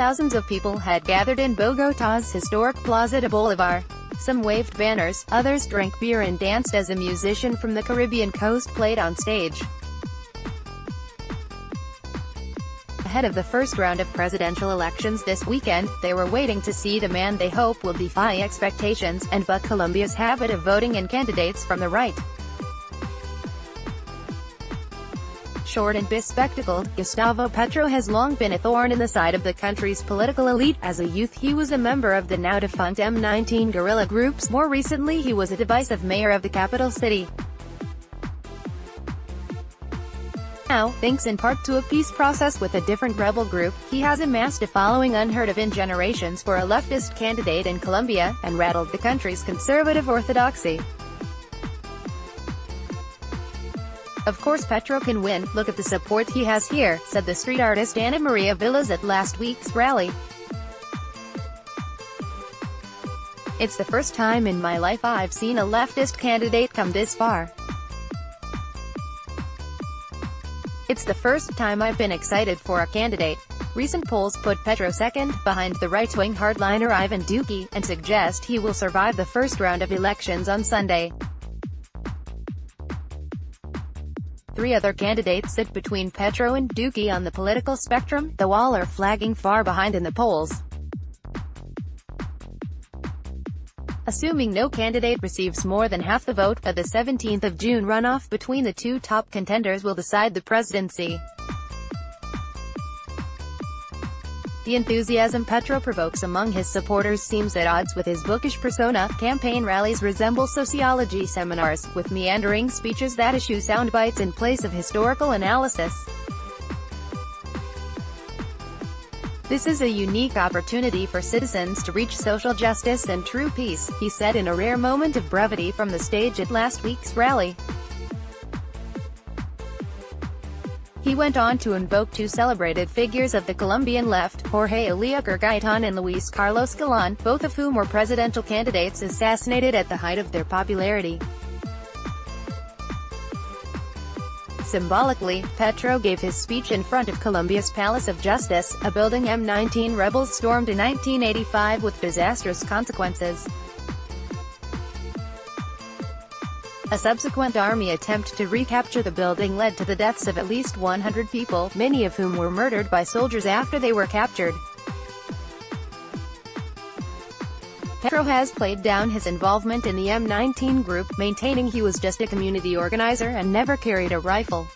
Thousands of people had gathered in Bogotá's historic Plaza de Bolívar. Some waved banners, others drank beer and danced as a musician from the Caribbean coast played on stage. Ahead of the first round of presidential elections this weekend, they were waiting to see the man they hope will defy expectations, and buck Colombia's habit of voting in candidates from the right. Short and bespectacled, Gustavo Petro has long been a thorn in the side of the country's political elite. As a youth he was a member of the now-defunct M19 guerrilla groups. More recently he was a divisive mayor of the capital city. Now, thanks in part to a peace process with a different rebel group, he has amassed a following unheard of in generations for a leftist candidate in Colombia, and rattled the country's conservative orthodoxy. Of course Petro can win, look at the support he has here, said the street artist Ana Maria Villas at last week's rally. It's the first time in my life I've seen a leftist candidate come this far. It's the first time I've been excited for a candidate. Recent polls put Petro second, behind the right-wing hardliner Ivan Duque, and suggest he will survive the first round of elections on Sunday. Three other candidates sit between Petro and Duque on the political spectrum, though all are flagging far behind in the polls. Assuming no candidate receives more than half the vote, the 17th of June runoff between the two top contenders will decide the presidency. The enthusiasm Petro provokes among his supporters seems at odds with his bookish persona. Campaign rallies resemble sociology seminars, with meandering speeches that eschew sound bites in place of historical analysis. This is a unique opportunity for citizens to reach social justice and true peace, he said in a rare moment of brevity from the stage at last week's rally. He went on to invoke two celebrated figures of the Colombian left, Jorge Eliécer Gaitán and Luis Carlos Galán, both of whom were presidential candidates assassinated at the height of their popularity. Symbolically, Petro gave his speech in front of Colombia's Palace of Justice, a building M19 rebels stormed in 1985 with disastrous consequences. A subsequent army attempt to recapture the building led to the deaths of at least 100 people, many of whom were murdered by soldiers after they were captured. Petro has played down his involvement in the M19 group, maintaining he was just a community organizer and never carried a rifle.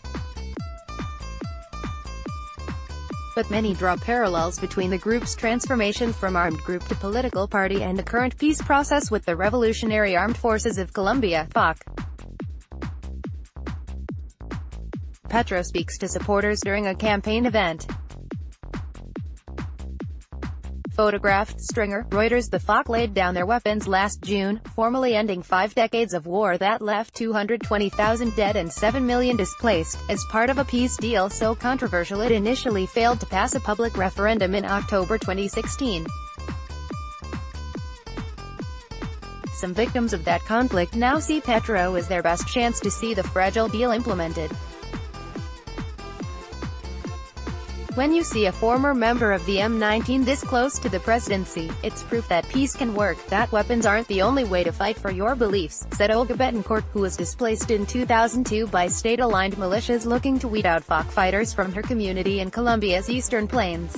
But many draw parallels between the group's transformation from armed group to political party and the current peace process with the Revolutionary Armed Forces of Colombia, FARC. Petro speaks to supporters during a campaign event. Photographed Stringer, Reuters. The FARC laid down their weapons last June, formally ending 5 decades of war that left 220,000 dead and 7 million displaced, as part of a peace deal so controversial it initially failed to pass a public referendum in October 2016. Some victims of that conflict now see Petro as their best chance to see the fragile deal implemented. When you see a former member of the M19 this close to the presidency, it's proof that peace can work, that weapons aren't the only way to fight for your beliefs, said Olga Betancourt, who was displaced in 2002 by state-aligned militias looking to weed out FARC fighters from her community in Colombia's eastern plains.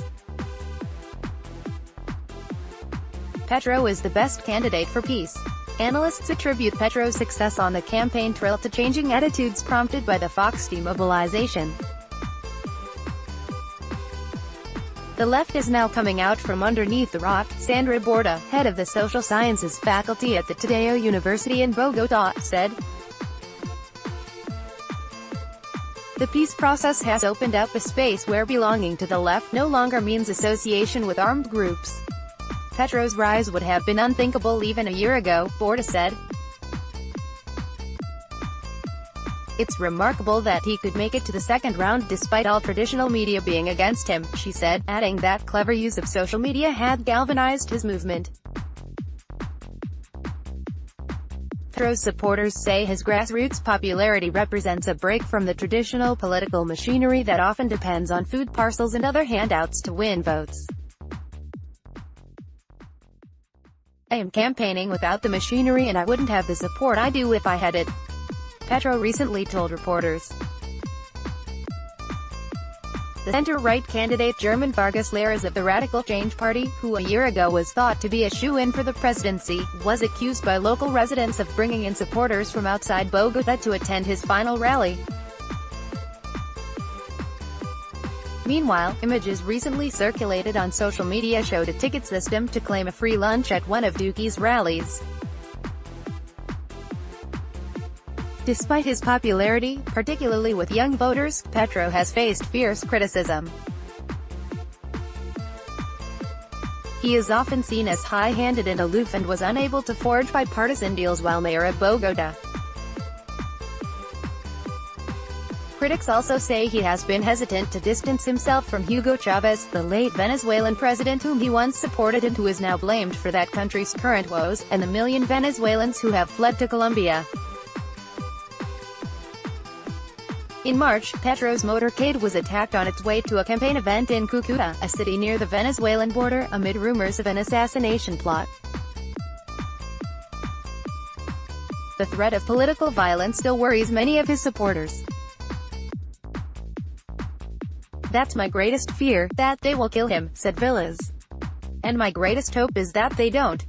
Petro is the best candidate for peace. Analysts attribute Petro's success on the campaign trail to changing attitudes prompted by the FARC's demobilization. The left is now coming out from underneath the rock, Sandra Borda, head of the social sciences faculty at the Tadeo University in Bogotá, said. The peace process has opened up a space where belonging to the left no longer means association with armed groups. Petro's rise would have been unthinkable even a year ago, Borda said. It's remarkable that he could make it to the second round despite all traditional media being against him, she said, adding that clever use of social media had galvanized his movement. Petro's supporters say his grassroots popularity represents a break from the traditional political machinery that often depends on food parcels and other handouts to win votes. I am campaigning without the machinery and I wouldn't have the support I do if I had it, Petro recently told reporters. The center-right candidate German Vargas Lleras of the Radical Change Party, who a year ago was thought to be a shoo-in for the presidency, was accused by local residents of bringing in supporters from outside Bogotá to attend his final rally. Meanwhile, images recently circulated on social media showed a ticket system to claim a free lunch at one of Duque's rallies. Despite his popularity, particularly with young voters, Petro has faced fierce criticism. He is often seen as high-handed and aloof and was unable to forge bipartisan deals while mayor of Bogotá. Critics also say he has been hesitant to distance himself from Hugo Chavez, the late Venezuelan president whom he once supported and who is now blamed for that country's current woes, and the million Venezuelans who have fled to Colombia. In March, Petro's motorcade was attacked on its way to a campaign event in Cúcuta, a city near the Venezuelan border, amid rumors of an assassination plot. The threat of political violence still worries many of his supporters. "That's my greatest fear, that they will kill him," said Villas. "And my greatest hope is that they don't."